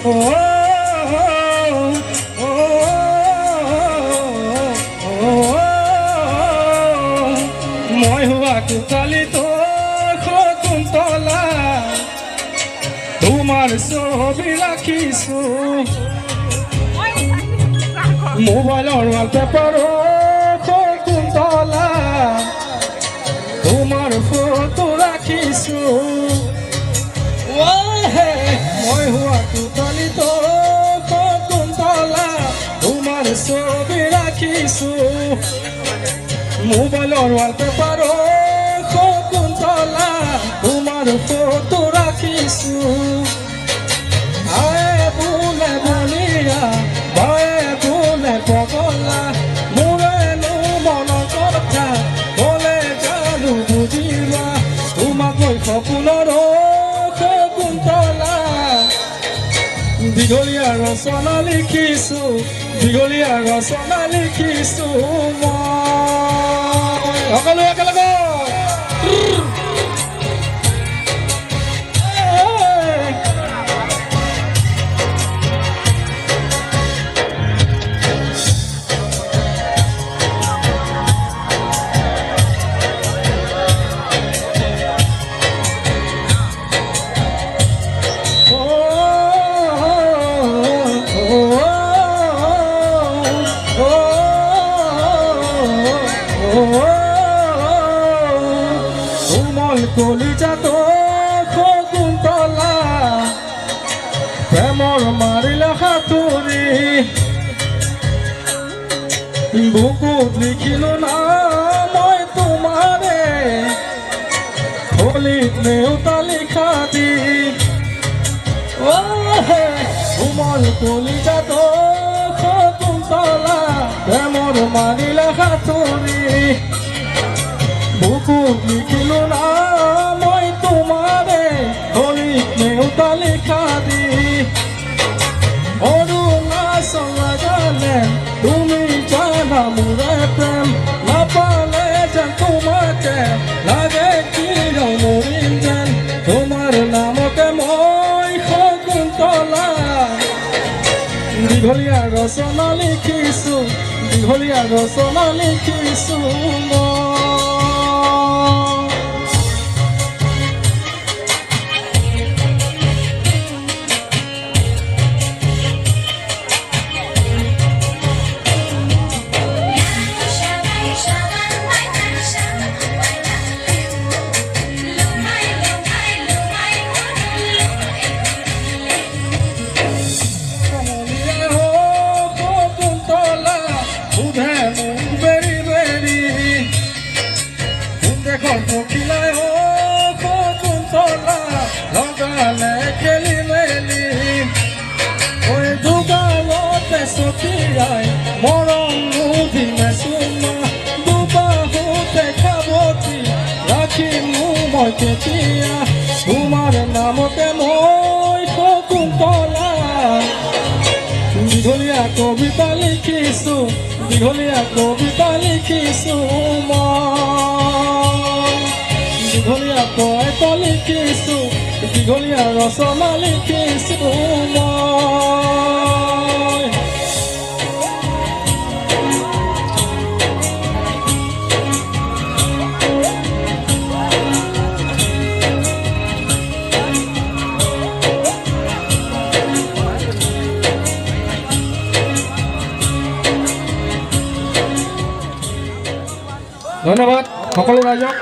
মই হোৱা কোঠালিত শকুন্তলা তোমাৰ ছবি ৰাখিছো মোবাইলৰ ৱালপেপাৰত শকুন্তলা তোমাৰ ফটো ৰাখিছো মই হোৱা কোঠালিত শকুন্তলা তোমাৰ ছবি ৰাখিছো মোবাইলৰ ৱালপেপাৰত শকুন্তলা তোমাৰ ফটো ৰাখিছো আয়ে বোলে বলিয়া বায়ে বোলে পগলা মোৰেনো মনৰ কথা ক'লে জানো বুজিবা তোমাক মই সপোনৰ শকুন্তলা দীঘলীয়া ৰচনা লিখিছো দীঘলীয়া ৰচনা লিখিছো মই সকলো একেলগে কলিজাত শকুন্তলা প্ৰেমৰ মাৰিলা সাঁতুৰি বুকুত লিখিলো না মই তোমাৰে হলিত নেওতা লিখা দি কোমল কলিজাত শকুন্তলা প্ৰেমৰ মাৰিলা সাঁতুৰি বুকুত লিখিলো না মই তোমাৰে হলিত নেওতা লিখা দি অৰুণাচল জানে তুমি জানা মোৰে প্ৰেম নাপালে যেন তোমাকে লাগে কি মৰিম যেন তোমাৰ নামতে মই শকুন্তলা দীঘলীয়া ৰচনা লিখিছো দীঘলীয়া ৰচনা লিখিছো পখিলাই শকুন্তলা লগালে খেলি মেলি ঐ দুগালতে চকিয়াই মৰম মুধিলে চুমা দুবাহুতে খাবতি ৰাখিম মই কেতিয়া তোমাৰ নামতে মই শকুন্তলা দীঘলীয়া কবিতা লিখিছো দীঘলীয়া কবিতা লিখিছো দীঘলীয়া পইতা লিখিছো দীঘলীয়া ৰচনা লিখিছো মই ধন্যবাদ সকলো ৰাইজক।